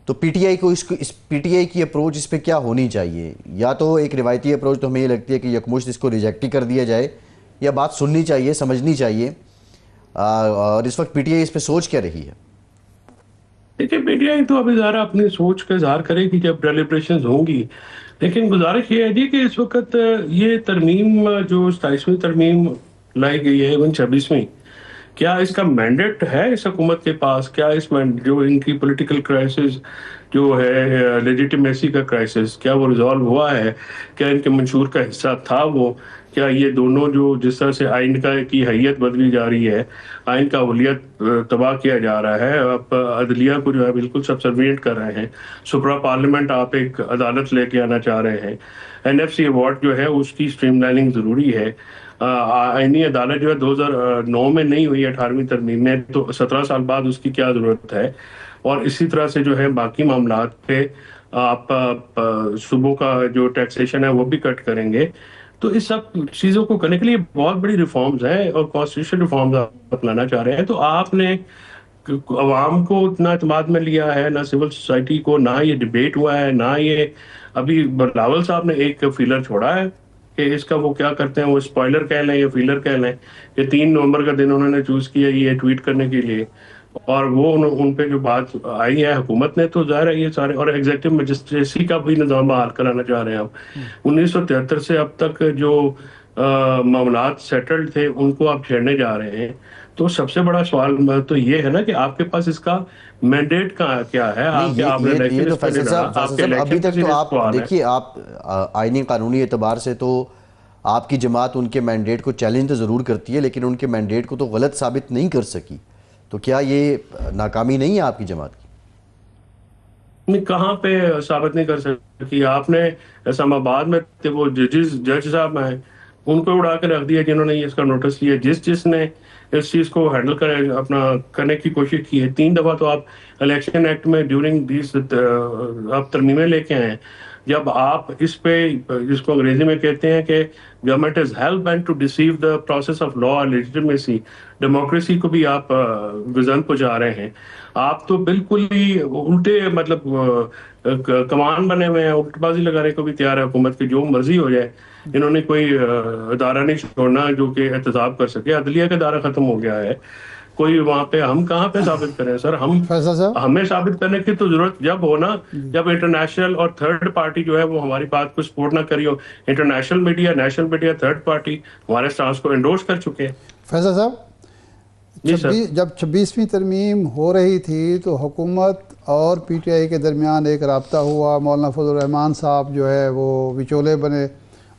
तो पीटीआई को इस पीटीआई की अप्रोच इस पर क्या होनी चाहिए? या तो एक रिवायती अप्रोच तो हमें ये लगती है कि यकमुश्त इसको रिजेक्ट ही कर दिया जाए, या बात सुननी चाहिए, समझनी चाहिए, और इस वक्त पीटीआई इस पर सोच क्या रही है? देखिए, पीटीआई तो अभी ज़रा अपनी सोच का इजहार करेगी जब डेलिब्रेशंस होंगी। लेकिन गुजारिश ये है जी कि इस वक्त ये तरमीम जो 27वीं तरमीम लाई गई है, 26वीं, क्या इसका मैंडेट है इस हुकूमत के पास? क्या इसमें जो इनकी पॉलिटिकल क्राइसिस जो है, लेजिटिमेसी का क्राइसिस, क्या वो रिजॉल्व हुआ है? क्या इनके मंशूर का हिस्सा था वो? क्या ये दोनों जो जिस तरह से आइन का की हैयत बदली जा रही है, आइन का अवलियत तबाह किया जा रहा है, आप अदलिया को जो है बिल्कुल सबसर्विएंट कर रहे हैं, सुप्रा पार्लियामेंट आप एक अदालत लेके आना चाह रहे हैं, एनएफसी अवार्ड जो है उसकी स्ट्रीमलाइनिंग ज़रूरी है। आईनी अदालत जो है 2009 में नहीं हुई 18वीं तरमीम में, तो 17 साल बाद उसकी क्या ज़रूरत है? और इसी तरह से जो है बाकी मामलात पे आप सूबों का जो टैक्सेशन है वो भी कट करेंगे। तो इस सब चीज़ों को करने के लिए बहुत बड़ी रिफॉर्म्स हैं और कॉन्स्टिट्यूशन रिफॉर्म्स आप अपनाना चाह रहे हैं। तो आपने अवाम को इतना एतमाद में लिया है, ना सिविल सोसाइटी को, ना ये डिबेट हुआ है, ना ये अभी बिलावल साहब ने एक फीलर छोड़ा है कि इसका वो क्या करते हैं, वो स्पॉइलर कह लें या फीलर कह लें। ये 3 नवंबर का दिन उन्होंने चूज किया ये ट्वीट करने के लिए, और वो उन पे जो बात आई है हुकूमत ने, तो जाहिर है ये सारे, और एग्जीक्यूटिव मजिस्ट्रेसी का भी निज़ाम बहाल कराना चाह रहे हैं आप। 1973 से अब तक जो मामलात सेटल्ड थे उनको आप छेड़ने जा रहे हैं। तो सबसे बड़ा सवाल तो ये है ना कि आपके पास इसका मैंडेट का क्या है? नहीं, आपके ये आपने ये इलेक्शन तो इस पर फैसल लड़ा, साहब, आपके अभी इलेक्शन तक से तो आप सवाल है। देखिए, आप आईनी कानूनी एतबार से तो आपकी जमात उनके मैंडेट को चैलेंज तो ज़रूर करती है, लेकिन उनके मैंडेट को तो गलत साबित नहीं कर सकी। तो क्या ये नाकामी नहीं है आपकी जमात की? नहीं, कहाँ पे साबित नहीं कर सकी आपने? इस्लामाबाद में थे वो जज साहब हैं, उनको उड़ा के रख दिया जिन्होंने ये इसका नोटिस लिया। जिसने इस चीज को हैंडल करे अपना करने की कोशिश की है। 3 दफा तो आप इलेक्शन एक्ट में ड्यूरिंग दिस आप तरमीमें लेके आए हैं। जब आप इस पे, जिसको अंग्रेजी में कहते हैं कि government is help and to deceive the process of law legitimacy, democracy को भी आप विजन पहुंचा रहे हैं। आप तो बिल्कुल ही उल्टे, मतलब कमान बने हुए हैं, उल्टबाजी लगाने को भी तैयार है हुकूमत की, जो मर्जी हो जाए। इन्होंने कोई अदारा नहीं छोड़ना जो कि एहतसाब कर सके। अदलिया का दायरा खत्म हो गया है, कोई वहां पे हम कहाँ पे साबित करें सर? फैसल साहब, हमें साबित करने की तो जरूरत जब हो ना, जब इंटरनेशनल और थर्ड पार्टी जो है वो हमारी बात को सपोर्ट ना करी हो। International media, national media, third party हमारे स्टांस को एंडोर्स कर चुके हैं। फैसल साहब, जी सर। जब 26वीं तरमीम हो रही थी तो हुकूमत और पीटीआई के दरमियान एक राब्ता हुआ। मौलाना फजल रहमान साहब जो है वो विचोले बने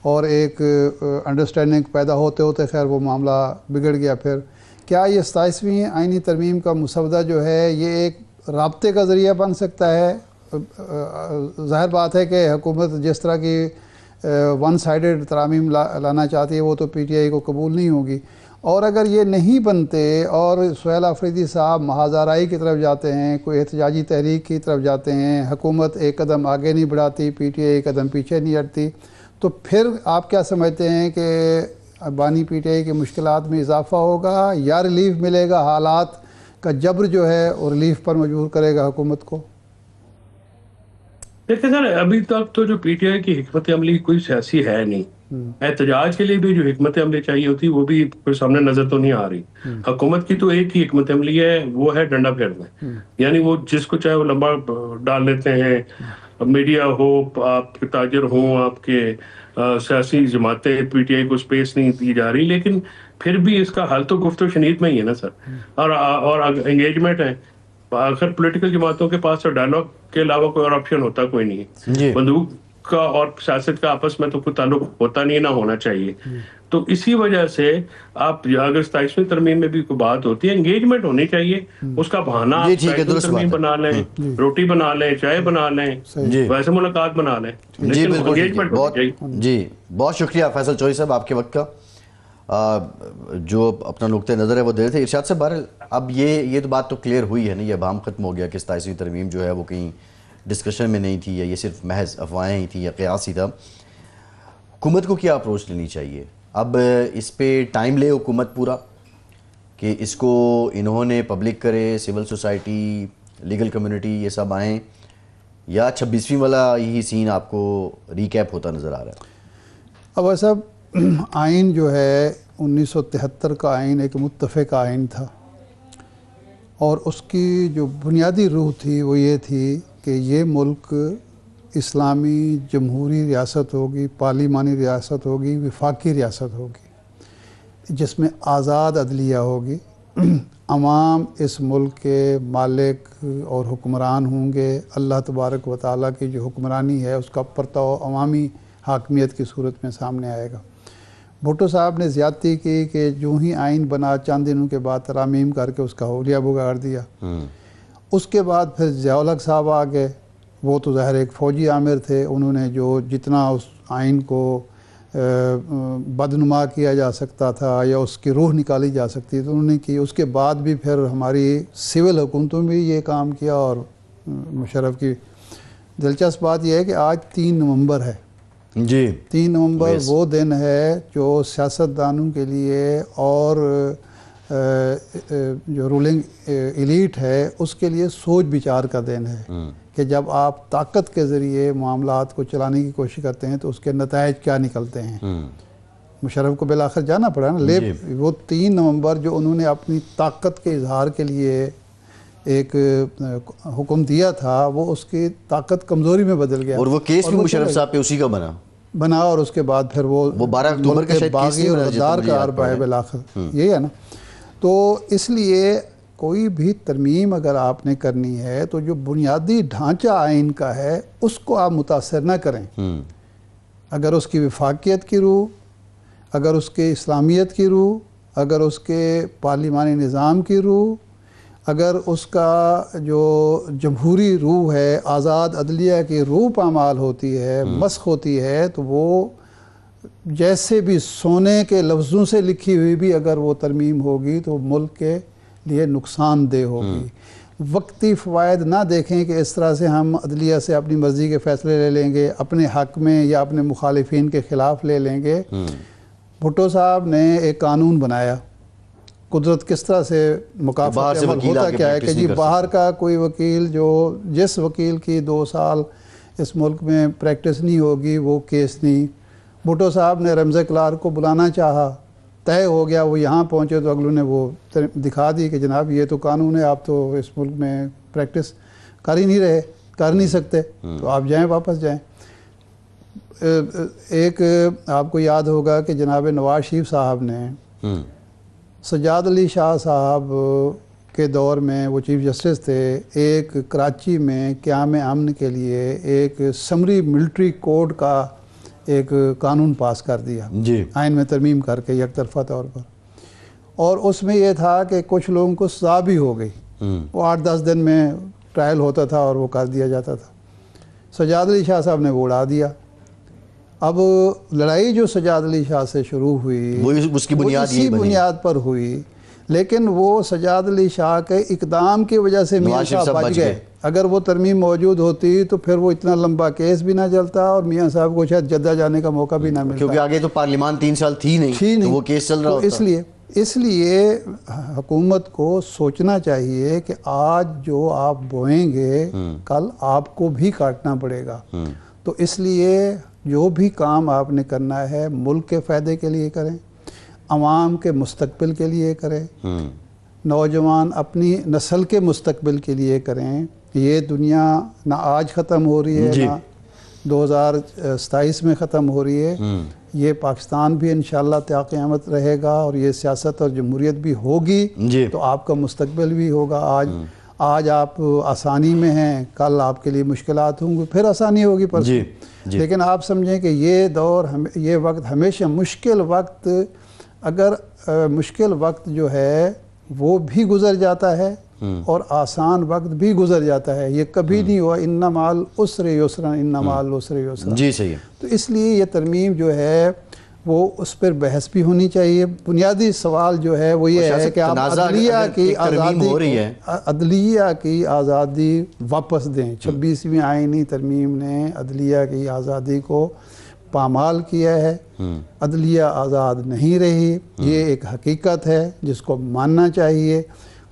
और एक अंडरस्टैंडिंग पैदा होते होते खैर वो मामला बिगड़ गया। फिर क्या ये 27वीं आइनी तरमीम का मुसवदा जो है ये एक राब्ते का ज़रिया बन सकता है? ज़ाहिर बात है कि हुकूमत जिस तरह की वन साइडेड तरामीम लाना चाहती है वो तो पीटीआई को कबूल नहीं होगी। और अगर ये नहीं बनते और सुहेल आफरीदी साहब महाज़ाराई की तरफ जाते हैं, कोई एहतजाजी तहरीक की तरफ जाते हैं, हुकूमत एक कदम आगे नहीं बढ़ाती, पीटीआई एक कदम पीछे नहीं हटती, तो फिर आप क्या समझते हैं कि बानी पीटीआई की मुश्किलात में इजाफा होगा या रिलीफ मिलेगा? हालात का जबर जो है वो रिलीफ पर मजबूर करेगा हुकूमत को? देखिए सर, अभी तक तो जो पीटीआई की हिकमत अमली कोई सियासी है नहीं। एहतजाज के लिए भी जो हिकमत अमली चाहिए होती वो भी कोई सामने नजर तो नहीं आ रही। हुकूमत की तो एक ही हिकमत अमली है, वो है डंडा फेरना। यानी वो जिसको चाहे वो लंबा डाल लेते हैं। मीडिया हो, आपके ताजर हो, आपके सियासी जमातें, पीटीआई को स्पेस नहीं दी जा रही। लेकिन फिर भी इसका हल तो गुफ्तगू शनीद में ही है ना सर, और एंगेजमेंट है। आखिर पॉलिटिकल जमातों के पास तो डायलॉग के अलावा कोई और ऑप्शन होता कोई नहीं जी। है। बंदूक का और सियासत का आपस में तो कोई ताल्लुक होता नहीं, ना होना चाहिए। तो इसी वजह से आप अगर 27वीं तरमीम में भी कोई बात होती है, एंगेजमेंट होनी चाहिए। उसका बहाना आप जी, ठीक है, 27वीं दुरुस्त तरमीम बात है। बना लें, रोटी बना लें, चाय बना लें, जी वैसे मुलाकात बना लें, जी, लेकिन बिल्कुल ठीक है। एंगेजमेंट होनी बहुत चाहिए। जी, बहुत शुक्रिया फैसल चौधरी साहब आपके वक्त का। जो अपना नुक्ते नज़र है वो दे रहे थे। इरशाद साहब, बहरहाल अब ये तो बात तो क्लियर हुई है ना, ये बहम ख़त्म हो गया कि 27वीं तरमीम जो है वो कहीं डिस्कशन में नहीं थी, या ये सिर्फ महज अफवाहें ही थी या क़यास ही था। हुकूमत को क्या अप्रोच लेनी चाहिए? अब इस पे टाइम ले हुकूमत पूरा कि इसको इन्होंने पब्लिक करे, सिविल सोसाइटी, लीगल कम्युनिटी ये सब आएँ, या 26वीं वाला यही सीन आपको रिकैप होता नज़र आ रहा है? अब ऐसा आइन जो है 1973 का आइन एक मुत्तफ़िक़ आइन था और उसकी जो बुनियादी रूह थी वो ये थी कि ये मुल्क इस्लामी जमहूरी रियासत होगी, पार्लिमानी रियासत होगी, वफाकी रियासत होगी, जिसमें आज़ाद अदलिया होगी अवाम इस मुल्क के मालिक और हुक्मरान होंगे। अल्लाह तबारक व तआला की जो हुक्मरानी है उसका परताव अवामी हाकमियत की सूरत में सामने आएगा। भुट्टो साहब ने ज़्यादती की कि जो ही आइन बना चंद दिनों के बाद तरामीम करके उसका हुलिया बिगाड़ दिया। उसके बाद फिर ज़िया-उल हक साहब आ गए, वो तो ज़ाहिर एक फ़ौजी आमिर थे, उन्होंने जो जितना उस आइन को बदनुमा किया जा सकता था या उसकी रूह निकाली जा सकती तो उन्होंने की। उसके बाद भी फिर हमारी सिविल हुकूमतों में भी ये काम किया। और मुशर्रफ की दिलचस्प बात यह है कि आज 3 नवंबर है जी। 3 नवंबर वो दिन है जो सियासतदानों के लिए और जो रूलिंग एलीट है उसके लिए सोच विचार का दिन है कि जब आप ताकत के ज़रिए मामलात को चलाने की कोशिश करते हैं तो उसके नतायज क्या निकलते हैं। मुशर्रफ को बिलाखिर जाना पड़ा ना ले। वो 3 नवंबर जो उन्होंने अपनी ताकत के इजहार के लिए एक हुक्म दिया था वो उसकी ताकत कमज़ोरी में बदल गया। और वो केस भी मुशर्रफ साहब पे उसी का बना और उसके बाद फिर वो 12 अक्टूबर का शायद बागी केस और नहीं गद्दार का अरबा है बिलाखिर, यही है ना। तो इसलिए कोई भी तरमीम अगर आपने करनी है तो जो बुनियादी ढांचा आइन का है उसको आप मुतासर न करें। अगर उसकी वफाकियत की रूह, अगर उसके इस्लामियत की रूह, अगर उसके पार्लिमानी निज़ाम की रूह, अगर उसका जो जमहूरी रूह है, आज़ाद अदलिया की रूह पामाल होती है, मस्ख होती है, तो वो जैसे भी सोने के लफ्ज़ों से लिखी हुई भी अगर वो तरमीम होगी तो मुल्क के लिए नुकसानदेह होगी। वक्ती फ़वायद ना देखें कि इस तरह से हम अदलिया से अपनी मर्ज़ी के फ़ैसले ले लेंगे, अपने हक़ में या अपने मुखालिफिन के ख़िलाफ़ ले लेंगे। भुट्टो साहब ने एक कानून बनाया, कुदरत किस तरह से मुकाफ़त अमल होता क्या है कि जी बाहर का कोई वकील जो जिस वकील की 2 साल इस मुल्क में प्रैक्टिस नहीं होगी वो केस नहीं। भुट्टो साहब ने रमज़ क्लार्क को बुलाना चाहा, तय हो गया, वो यहाँ पहुँचे तो अगलों ने वो दिखा दी कि जनाब ये तो कानून है, आप तो इस मुल्क में प्रैक्टिस कर ही नहीं रहे, कर नहीं सकते, तो आप जाएं, वापस जाएं। एक आपको याद होगा कि जनाब नवाज शरीफ साहब ने सज्जाद अली शाह साहब के दौर में वो चीफ जस्टिस थे, एक कराची में क़याम अमन के लिए एक समरी मिलिट्री कोड का एक कानून पास कर दिया जी, आइन में तरमीम करके एक तरफा तौर पर। और उसमें यह था कि कुछ लोगों को सज़ा भी हो गई, वो 8-10 दिन में ट्रायल होता था और वो कर दिया जाता था। सज्जाद अली शाह साहब ने वो उड़ा दिया। अब लड़ाई जो सज्जाद अली शाह से शुरू हुई वो उसकी बुनियाद इसी बुनियाद पर हुई, लेकिन वो सज्जाद अली शाह के इकदाम की वजह से मियाँ साहब बच गए। अगर वो तरमीम मौजूद होती तो फिर वो इतना लंबा केस भी ना चलता और मियाँ साहब को शायद जद्दा जाने का मौका भी ना मिलता, क्योंकि आगे तो पार्लियामान 3 साल थी नहीं, तो वो केस चल रहा तो होता। इसलिए हुकूमत को सोचना चाहिए कि आज जो आप बोएंगे कल आपको भी काटना पड़ेगा। तो इसलिए जो भी काम आपने करना है मुल्क के फ़ायदे के लिए करें, अवाम के मुस्तकबिल के लिए करें, नौजवान अपनी नस्ल के मुस्तकबिल के लिए करें। ये दुनिया ना आज ख़त्म हो रही है ना 2027 में ख़त्म हो रही है। ये पाकिस्तान भी इंशाअल्लाह त्या क़यामत रहेगा और ये सियासत और जमहूरियत भी होगी तो आपका मुस्तकबिल भी होगा। आज आप आसानी में हैं, कल आपके लिए मुश्किलात होंगी, फिर आसानी होगी परसों। लेकिन आप समझें कि ये दौर ये वक्त हमेशा मुश्किल वक्त, अगर मुश्किल वक्त जो है वो भी गुज़र जाता है और आसान वक्त भी गुज़र जाता है, ये कभी नहीं हुआ इन्ना माल उसरे युसरन इन्ना माल उसरे युसरन। जी सही है। तो इसलिए ये तरमीम जो है वो उस पर बहस भी होनी चाहिए। बुनियादी सवाल जो है वो ये है कि आप अदलिया की आज़ादी वापस दें। 26वीं आईनी तरमीम ने अदलिया की आज़ादी को पामाल किया है, अदलिया आज़ाद नहीं रही, ये एक हकीकत है जिसको मानना चाहिए।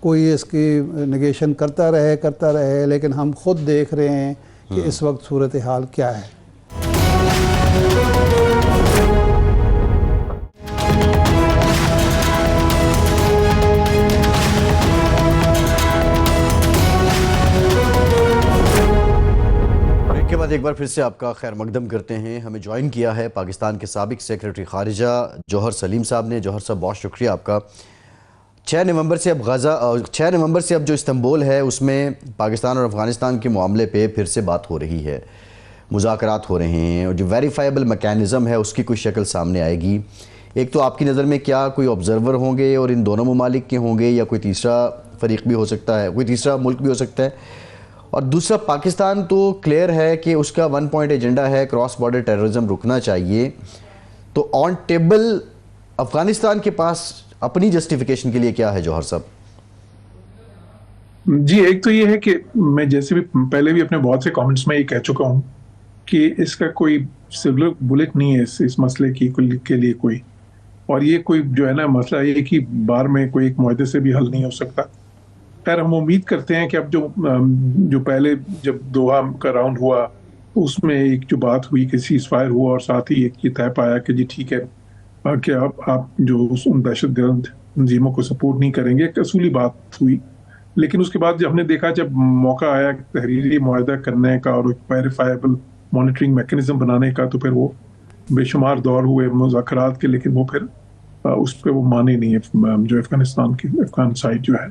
कोई इसकी नेगेशन करता रहे, लेकिन हम खुद देख रहे हैं कि इस वक्त सूरत हाल क्या है। के बाद एक बार फिर से आपका खैर मकदम करते हैं। हमें ज्वाइन किया है पाकिस्तान के साबिक सेक्रेटरी खारिजा जौहर सलीम साहब ने। जौहर साहब बहुत शुक्रिया आपका। 6 नवंबर से अब 6 नवंबर से अब जो इस्तांबुल है उसमें पाकिस्तान और अफ़गानिस्तान के मामले पे फिर से बात हो रही है, मुज़ाकरात हो रहे हैं और जो वेरीफाइबल मैकेनिज़्म है उसकी कोई शक्ल सामने आएगी। एक तो आपकी नज़र में क्या कोई ऑब्ज़र्वर होंगे और इन दोनों ममालिक के होंगे या कोई तीसरा फ़रीक भी हो सकता है, कोई तीसरा मुल्क भी हो सकता है? और दूसरा, पाकिस्तान तो क्लियर है कि उसका 1 पॉइंट एजेंडा है, क्रॉस बॉर्डर टेररिज्म रुकना चाहिए। तो ऑन टेबल अफ़गानिस्तान के पास अपनी जस्टिफिकेशन के लिए क्या है जौहर साहब? जी, एक तो ये है कि मैं जैसे भी पहले भी अपने बहुत से कमेंट्स में ये कह चुका हूँ कि इसका कोई सिल्वर बुलेट नहीं है इस मसले के लिए कोई, और ये कोई जो है ना मसला ये कि बार में कोई एक मुआहदे से भी हल नहीं हो सकता। खैर, हम उम्मीद करते हैं कि अब जो पहले जब दोहा का राउंड हुआ उसमें एक जो बात हुई कि सीज फायर हुआ और साथ ही एक ये तय पाया कि जी ठीक है कि आप जो उन दहशतगर्द तंजीमों को सपोर्ट नहीं करेंगे, एक असूली बात हुई। लेकिन उसके बाद जब हमने देखा, जब मौका आया तहरीरी मुआहदा करने का और वेरीफाइबल मॉनिटरिंग मैकेनिज्म बनाने का, तो फिर वो बेशुमार दौर हुए मुज़ाकरात के, लेकिन वो फिर उस पर वो माने नहीं है जो अफगान साइड जो है।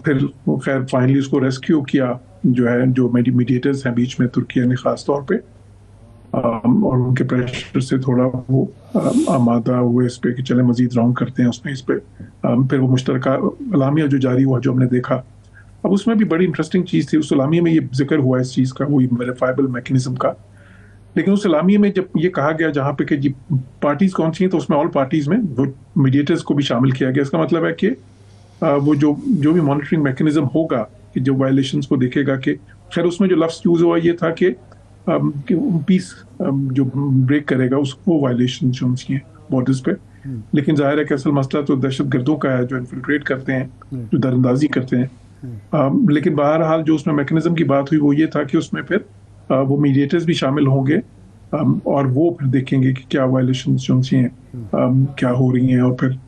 फिर खैर फाइनली उसको रेस्क्यू किया जो है, जो मीडिएटर्स हैं बीच में, तुर्की ने खास तौर पे, और उनके प्रेशर से थोड़ा वो आमादा हुए इस पे कि चले मजीद राउंड करते हैं उसमें, इस पे फिर वो मुश्तरका अलामिया जो जारी हुआ जो हमने देखा। अब उसमें भी बड़ी इंटरेस्टिंग चीज़ थी, उस अलामिया में ये जिक्र हुआ इस चीज़ का, वही वेरीफाइबल मैकेनिज्म का। लेकिन उस अलामिया में जब ये कहा गया जहाँ पे कि जी पार्टीज कौन सी हैं, तो उसमें ऑल पार्टीज में वो मीडिएटर्स को भी शामिल किया गया। इसका मतलब है कि वो जो भी मॉनिटरिंग मैकेनिज्म होगा कि जो वायलेशंस को देखेगा, कि खैर उसमें जो लफ्ज़ यूज हुआ ये था कि पीस जो ब्रेक करेगा उसको वायलेशन जो हैं बॉर्डर्स पे। लेकिन जाहिर है कि असल मसला तो दहशतगर्दों का है जो इन्फिल्ट्रेट करते हैं, जो दरअंदाजी करते हैं। लेकिन बहरहाल जो उसमें मैकेनिज्म की बात हुई वो ये था कि उसमें फिर वो मीडिएटर्स भी शामिल होंगे और वो फिर देखेंगे कि क्या वायलेशन जो हैं क्या हो रही हैं, और फिर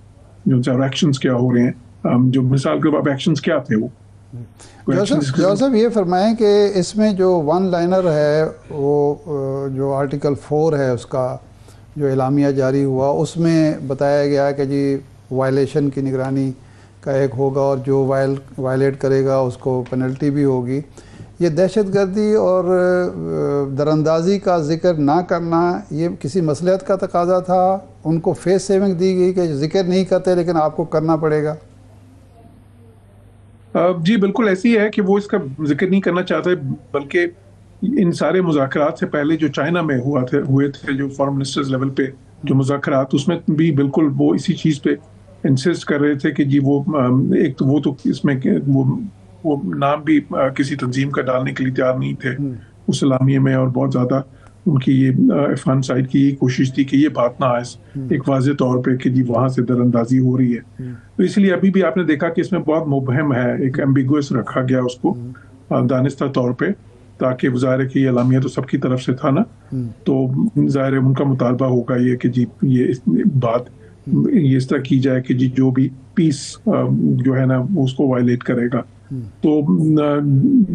जो एक्शंस क्या हो रहे हैं, जो मिसाल के अब एक्शंस क्या थे वो। जोसेफ ये फरमाएं कि इसमें जो वन लाइनर है वो जो आर्टिकल 4 है उसका जो एलामिया जारी हुआ उसमें बताया गया कि जी वायलेशन की निगरानी का एक होगा और जो वायलेट करेगा उसको पेनल्टी भी होगी। ये दहशतगर्दी और दरअंदाजी का जिक्र ना करना ये किसी मसलहत का तकाजा था, उनको फेस सेविंग दी गई कि जिक्र नहीं करते लेकिन आपको करना पड़ेगा? जी बिल्कुल ऐसी है कि वो इसका जिक्र नहीं करना चाहते, बल्कि इन सारे मुज़ाकरात से पहले जो चाइना में हुए थे जो फॉरेन मिनिस्टर्स लेवल पे जो मुज़ाकरात, उसमें भी बिल्कुल वो इसी चीज़ पे इंसिस्ट कर रहे थे कि जी वो एक तो वो तो इसमें वो नाम भी किसी तंजीम का डालने के लिए तैयार नहीं थे उस इलामिये में, और बहुत ज़्यादा उनकी ये अफगान साइड की ये कोशिश थी कि ये बात ना आए एक वाज़े तौर पे कि जी वहाँ से दरअंदाजी हो रही है। तो इसलिए अभी भी आपने देखा कि इसमें बहुत मुबहम है, एक एम्बिगुअस रखा गया उसको दानिस्ता तौर पे, ताकि ज़ाहिर है कि ये अलामिया तो सबकी तरफ से था ना, तो ज़ाहिर है उनका मुतालबा होगा ये कि जी ये बात ये इस तरह की जाए कि जी जो भी पीस जो है ना उसको वायलेट करेगा। तो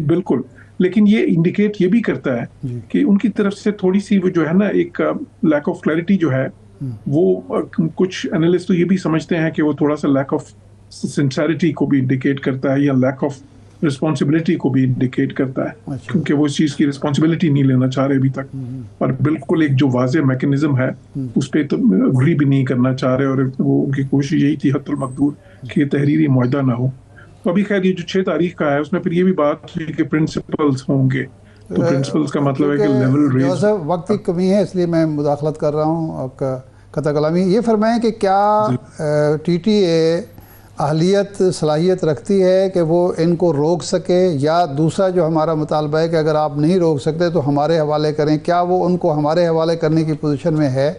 बिल्कुल, लेकिन ये इंडिकेट ये भी करता है कि उनकी तरफ से थोड़ी सी वो जो है ना एक लैक ऑफ क्लैरिटी जो है वो, कुछ एनालिस्ट तो ये भी समझते हैं कि वो थोड़ा सा लैक ऑफ सिंसेरिटी को भी इंडिकेट करता है या लैक ऑफ रिस्पॉन्सिबिलिटी को भी इंडिकेट करता है, क्योंकि वो इस चीज़ की रिस्पॉन्सिबिलिटी नहीं लेना चाह रहे अभी तक, और बिल्कुल एक जो वाज़े मैकेनिज्म है उस पर तो अग्री भी नहीं करना चाह रहे, और वो उनकी कोशिश यही थी हद्दुल मकदूर कि तहरीरी मुआहदा ना हो। तो अभी खैर ये जो 6 तारीख का है उसमें फिर ये भी बात हुई कि प्रिंसिपल्स होंगे, तो प्रिंसिपल्स का मतलब है कि लेवल रेज। वक्त की कमी है इसलिए मैं मुदाखलत कर रहा हूँ आपका कता कलामी। ये फरमाएं कि क्या TTA अहलियत सलाहियत रखती है कि वो इनको रोक सके, या दूसरा जो हमारा मुतालबा है कि अगर आप नहीं रोक सकते तो हमारे हवाले करें, क्या वो उनको हमारे हवाले करने की पोजीशन में है?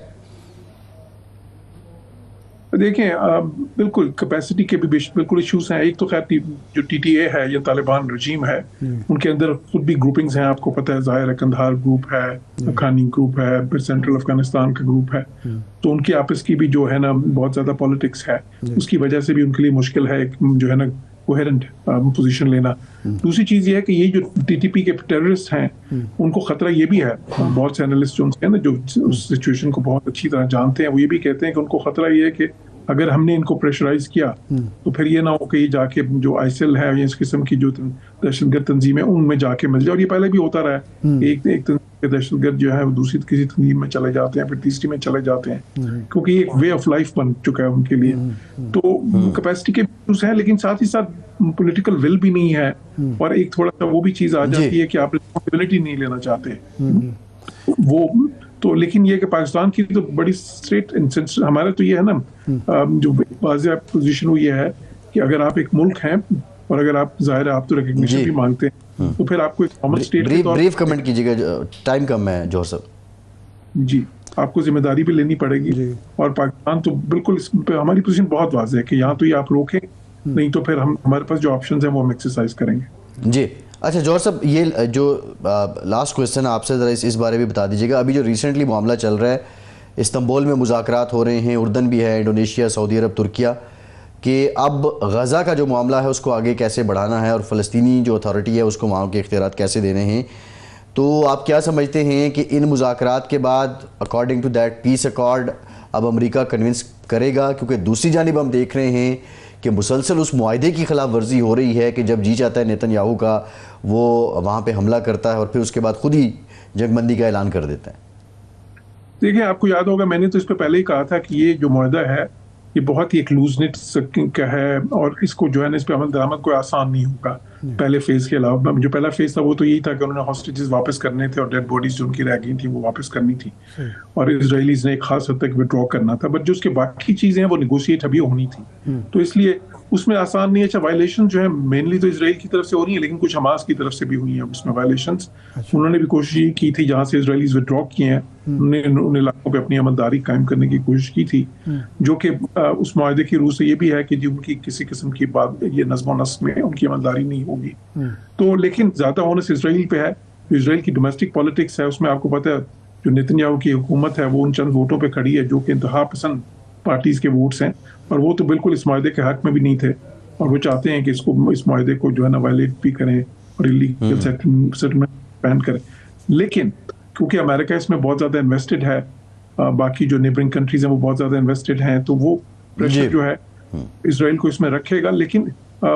देखें बिल्कुल कैपेसिटी के भी बिल्कुल इश्यूज हैं। एक तो खैर जो TTA है या तालिबान रजीम है उनके अंदर खुद भी ग्रुपिंग्स हैं, आपको पता है, ज़ाहिर है कंधार ग्रुप है, अखानी ग्रुप है, फिर सेंट्रल अफगानिस्तान का ग्रुप है, तो उनकी आपस की भी जो है ना बहुत ज़्यादा पॉलिटिक्स है, उसकी वजह से भी उनके लिए मुश्किल है जो है ना कोहेरेंट पोजीशन लेना। दूसरी चीज़ ये है कि ये जो TTP के टेररिस्ट हैं उनको ख़तरा ये भी है, बहुत से एनालिस्ट जो हैं ना जो उस सिचुएशन को बहुत अच्छी तरह जानते हैं, वो ये भी कहते हैं कि उनको ख़तरा ये है कि अगर हमने इनको प्रेशराइज किया तो फिर ये ना हो कि ये जाके जो आईएसएल है या इस किस्म की जो दहशतगर्द तंजीम है उनमें जाके मिल जाए। और ये पहले भी होता रहा है, एक दहशतगर्द जो है वो दूसरी किसी तंजीम में चले जाते हैं, फिर तीसरी में चले जाते हैं, क्योंकि एक वे ऑफ लाइफ बन चुका है उनके लिए। तो कैपेसिटी के इश्यूज हैं, लेकिन साथ ही साथ पॉलिटिकल विल भी नहीं है, और एक थोड़ा सा वो भी चीज आ जाती है कि आप रिस्पॉन्सिबिलिटी नहीं लेना चाहते वो। तो लेकिन ये कि पाकिस्तान की तो बड़ी स्ट्रेट हमारा तो ये है ना, जो वाज़ेह पोजीशन वो ये है कि अगर आप एक मुल्क हैं और अगर आप जाहिर है आप तो रिकग्निशन भी मांगते हैं, तो फिर आपको एक कॉमन स्टेट के तौर ब्रीफ कमेंट कीजिएगा, टाइम कम है जौहर साहब जी, आपको जिम्मेदारी भी लेनी पड़ेगी। और पाकिस्तान तो बिल्कुल इस पे हमारी पोजीशन बहुत वाज़ेह है कि यहाँ तो ये आप रोकें, नहीं तो फिर हम हमारे पास जो ऑप्शंस हैं वो हम एक्सरसाइज करेंगे। जी। अच्छा जौहर साहब, ये जो लास्ट क्वेश्चन है आपसे, ज़रा इस बारे में बता दीजिएगा। अभी जो रिसेंटली मामला चल रहा है, इस्तांबुल में मुज़ाकरात हो रहे हैं, उर्दन भी है, इंडोनेशिया, सऊदी अरब, तुर्किया, कि अब गज़ा का जो मामला है उसको आगे कैसे बढ़ाना है और फ़लस्तीनी जो अथॉरिटी है उसको वहाँ के इख्तियारात कैसे देने हैं। तो आप क्या समझते हैं कि इन मुज़ाकरात के बाद according to that peace accord अब अमेरिका कन्विंस करेगा? क्योंकि दूसरी जानिब हम देख रहे हैं कि मुसलसल उस मुआहदे की खिलाफ वर्जी हो रही है कि जब जी चाहता है नेतन्याहू का वो वहाँ पे हमला करता है और फिर उसके बाद खुद ही जंगबंदी का ऐलान कर देता है। देखिए, आपको याद होगा मैंने तो इस पे पहले ही कहा था कि ये जो मुआहदा है ये बहुत ही एक लूजनेट का है, और इसको जो है ना इस पे अमल दरामद कोई आसान नहीं होगा। पहले फेज के अलावा जो पहला फेज था वो तो यही था कि उन्होंने हॉस्टेजेस वापस करने थे और डेड बॉडीज जो उनकी रह गई थी वो वापस करनी थी, और इजरायलीज ने एक खास हद तक विड्रॉ करना था। बट जो उसके बाकी चीजें हैं वो निगोशिएट अभी होनी थी, तो इसलिए उसमें आसान नहीं है। अच्छा, वायलेशन जो है मेनली तो इसराइल की तरफ से हो रही है, लेकिन कुछ हमास की तरफ से भी हुई है उसमें वायलेशंस। उन्होंने भी कोशिश की थी, जहां से इसराइलीज विड्रॉ किए हैं उन्होंने इलाकों पे अपनी अमलदारी कायम करने की कोशिश की थी, जो कि उस मुआहदे की रूह से ये भी है कि जी उनकी किसी किस्म की बात ये नज़्म व नस्क में उनकी अमलदारी नहीं होगी। तो लेकिन ज्यादा ओनस इसराइल पे है। इसराइल की डोमेस्टिक पॉलिटिक्स है, उसमें आपको पता है जो नेतन्याहू की हुकूमत है वो उन चंद वोटों पे खड़ी है जो कि इंतहा पसंद पार्टीज के वोट्स हैं, और वो तो बिल्कुल इस मुआहदे के हक में भी नहीं थे, और वो चाहते हैं कि इसको इस मुआहदे को जो है ना वायलेट भी करें और इलीगल सेटलमेंट बैन करें। लेकिन क्योंकि अमेरिका इसमें बहुत ज्यादा इन्वेस्टेड है, बाकी जो नेबरिंग कंट्रीज हैं वो बहुत ज्यादा इन्वेस्टेड हैं, तो वो प्रेशर जो है इसराइल को इसमें रखेगा। लेकिन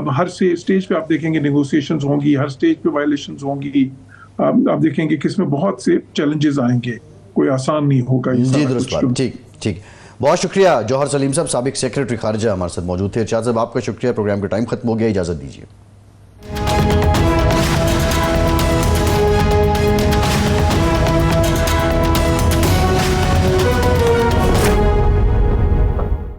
हर स्टेज पे आप देखेंगे नेगोशिएशंस होंगी, हर स्टेज पे वायलेशंस होंगी, आप देखेंगे कि इसमें बहुत से चैलेंजेस आएंगे, कोई आसान नहीं होगा। जी दुरुस्त बात, ठीक ठीक। बहुत शुक्रिया जौहर सलीम साहब, साबिक सेक्रेटरी खारजा हमारे साथ मौजूद थे। इरशाद साहब आपका शुक्रिया। प्रोग्राम का टाइम खत्म हो गया, इजाज़त दीजिए।